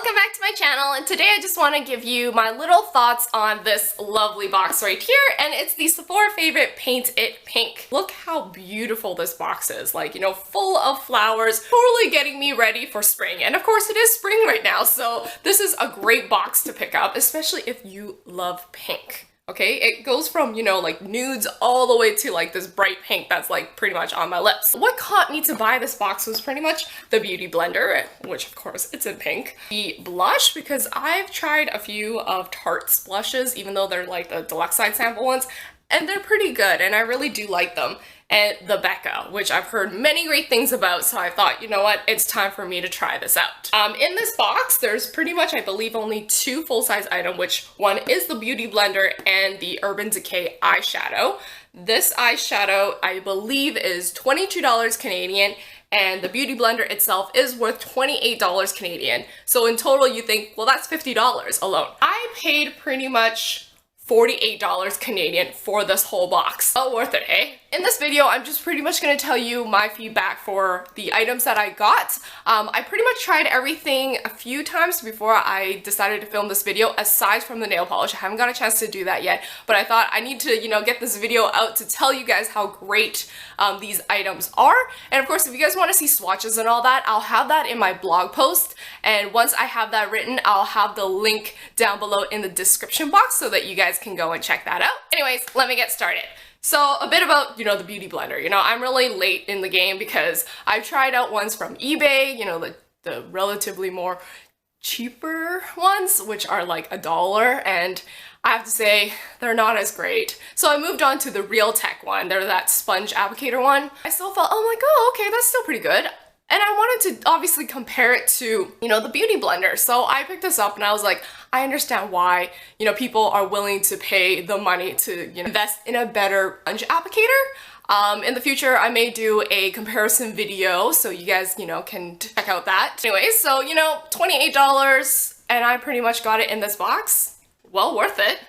Welcome back to my channel, and today I just want to give you my little thoughts on this lovely box right here, and it's the Sephora favorite Paint It Pink. Look how beautiful this box is, like, you know, full of flowers, totally getting me ready for spring. And of course it is spring right now, so this is a great box to pick up, especially if you love pink. Okay, it goes from, you know, like nudes all the way to like this bright pink that's like pretty much on my lips. What caught me to buy this box was pretty much the beauty blender, which of course it's in pink. The blush, because I've tried a few of Tarte's blushes, even though they're like the deluxe side sample ones, and they're pretty good and I really do like them. And the Becca, which I've heard many great things about, so I thought, you know what, it's time for me to try this out. In this box, there's pretty much, I believe, only two full-size items, which one is the beauty blender and the Decay eyeshadow. This eyeshadow, I believe, is $22 Canadian, and the beauty blender itself is worth $28 Canadian. So in total, you think, well, that's $50 alone. I paid pretty much $48 Canadian for this whole box. Well worth it, hey? In this video, I'm just pretty much going to tell you my feedback for the items that I got. I pretty much tried everything a few times before I decided to film this video, aside from the nail polish. I haven't got a chance to do that yet, but I thought I need to, you know, get this video out to tell you guys how great these items are. And of course, if you guys want to see swatches and all that, I'll have that in my blog post. And once I have that written, I'll have the link down below in the description box so that you guys can go and check that out. Anyways, let me get started. So a bit about, you know, the beauty blender. You know, I'm really late in the game because I've tried out ones from eBay, you know, the relatively more cheaper ones, which are like $1, and I have to say they're not as great. So I moved on to the Real Tech one. They're that sponge applicator one. I still felt, oh, I'm like, oh, okay, that's still pretty good. And I wanted to obviously compare it to, you know, the beauty blender. So I picked this up and I was like, I understand why, you know, people are willing to pay the money to, you know, invest in a better sponge applicator. In the future, I may do a comparison video so you guys, you know, can check out that. Anyways, so, you know, $28 and I pretty much got it in this box. Well worth it.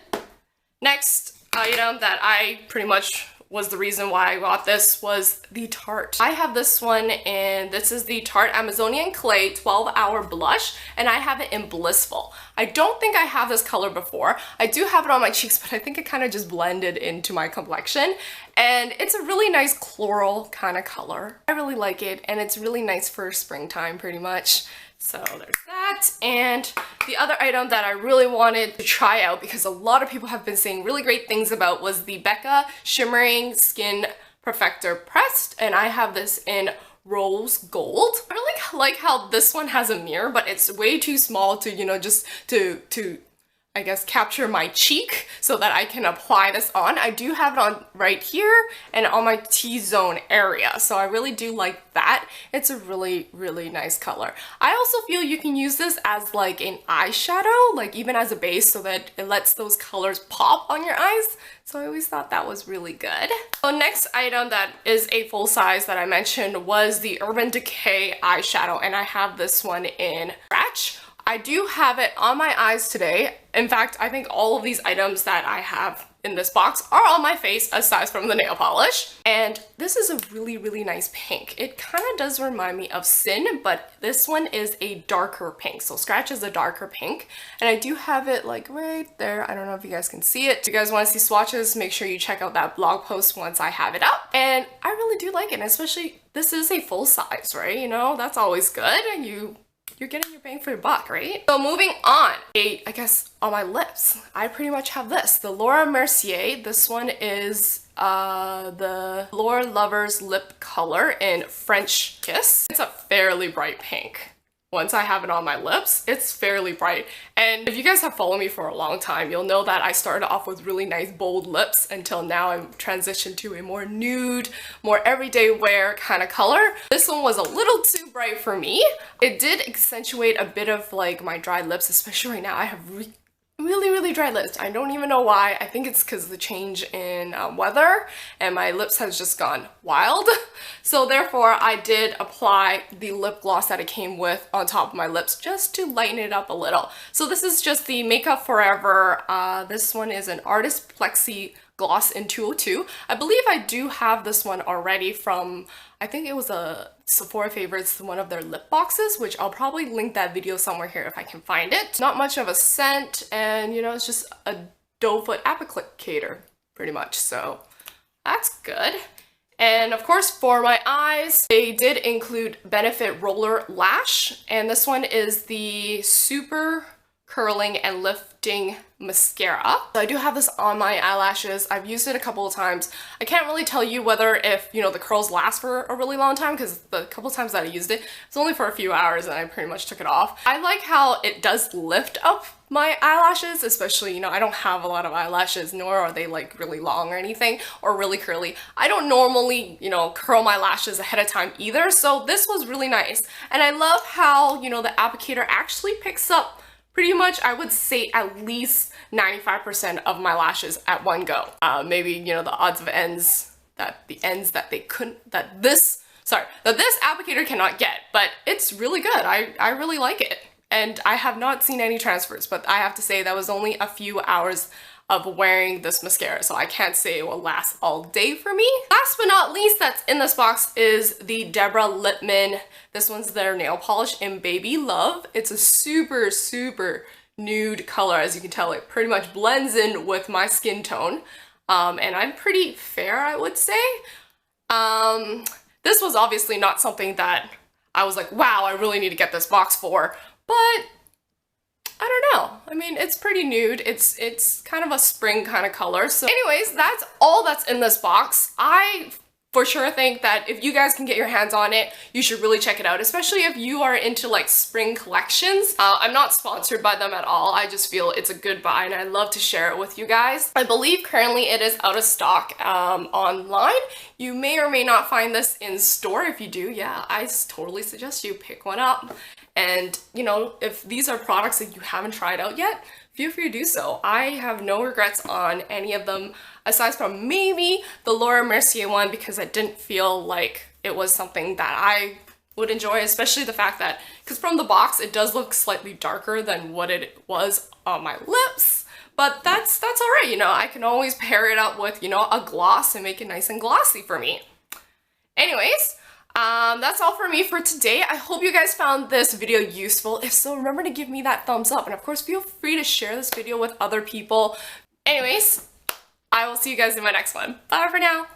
Next item that I pretty much was the reason why I got this was the Tarte. I have this one in, this is the Tarte Amazonian Clay 12-Hour Blush, and I have it in Blissful. I don't think I have this color before. I do have it on my cheeks, but I think it kind of just blended into my complexion. And it's a really nice floral kind of color. I really like it, and it's really nice for springtime pretty much. So there's that. And the other item that I really wanted to try out, because a lot of people have been saying really great things about, was the Becca Shimmering Skin Perfector Pressed, and I have this in rose gold. I really like how this one has a mirror, but it's way too small to, you know, just to I guess capture my cheek so that I can apply this on. I do have it on right here and on my T-zone area, so I really do like that. It's a really, really nice color. I also feel you can use this as like an eyeshadow, like even as a base, so that it lets those colors pop on your eyes. So I always thought that was really good. So next item that is a full size that I mentioned was the Decay eyeshadow, and I have this one in Scratch. I do have it on my eyes today. In fact, I think all of these items that I have in this box are on my face aside from the nail polish. And this is a really, really nice pink. It kind of does remind me of Sin, but this one is a darker pink. So Scratch is a darker pink. And I do have it like right there. I don't know if you guys can see it. If you guys want to see swatches, make sure you check out that blog post once I have it up. And I really do like it, and especially this is a full size, right? You know, that's always good. And you're getting your bang for your buck, right? So moving on, I guess on my lips, I pretty much have this, the Laura Mercier. This one is the Velour Lover's Lip Color in French Kiss. It's a fairly bright pink. Once I have it on my lips, it's fairly bright. And if you guys have followed me for a long time, you'll know that I started off with really nice bold lips until now I'm transitioned to a more nude, more everyday wear kind of color. This one was a little too bright for me. It did accentuate a bit of like my dry lips, especially right now. I have really dry lips. I don't even know why. I think it's because of the change in weather, and my lips has just gone wild. So therefore I did apply the lip gloss that it came with on top of my lips just to lighten it up a little. So this is just the Makeup Forever. This one is an Artist Plexi gloss in 202. I believe I do have this one already from, I think it was a Sephora Favorites, one of their lip boxes, which I'll probably link that video somewhere here if I can find it. Not much of a scent, and you know, it's just a doe foot applicator pretty much, so that's good. And of course, for my eyes, they did include Benefit Roller Lash, and this one is the Super Curling and Lifting Mascara. So I do have this on my eyelashes. I've used it a couple of times. I can't really tell you whether if, you know, the curls last for a really long time, because the couple of times that I used it, it's only for a few hours and I pretty much took it off. I like how it does lift up my eyelashes, especially, you know, I don't have a lot of eyelashes, nor are they like really long or anything, or really curly. I don't normally, you know, curl my lashes ahead of time either, so this was really nice. And I love how, you know, the applicator actually picks up pretty much, I would say, at least 95% of my lashes at one go. Maybe, you know, the odds of ends that this applicator cannot get, but it's really good. I really like it. And I have not seen any transfers, but I have to say that was only a few hours of wearing this mascara, so I can't say it will last all day for me. Last but not least that's in this box is the Deborah Lippmann. This one's their nail polish in Baby Love. It's a super, super nude color. As you can tell, it pretty much blends in with my skin tone. And I'm pretty fair, I would say. This was obviously not something that I was like, wow, I really need to get this box for, but I don't know. I mean, it's pretty nude. It's kind of a spring kind of color. So anyways, that's all that's in this box. I for sure think that if you guys can get your hands on it, you should really check it out, especially if you are into like spring collections. I'm not sponsored by them at all. I just feel it's a good buy and I love to share it with you guys. I believe currently it is out of stock online. You may or may not find this in store. If you do, yeah, I totally suggest you pick one up. And, you know, if these are products that you haven't tried out yet, feel free to do so. I have no regrets on any of them, aside from maybe the Laura Mercier one, because I didn't feel like it was something that I would enjoy, especially the fact that, because from the box, it does look slightly darker than what it was on my lips. But that's all right, you know, I can always pair it up with, you know, a gloss and make it nice and glossy for me. Anyways, that's all for me for today. I hope you guys found this video useful. If so, remember to give me that thumbs up, and of course feel free to share this video with other people. Anyways, I will see you guys in my next one. Bye for now.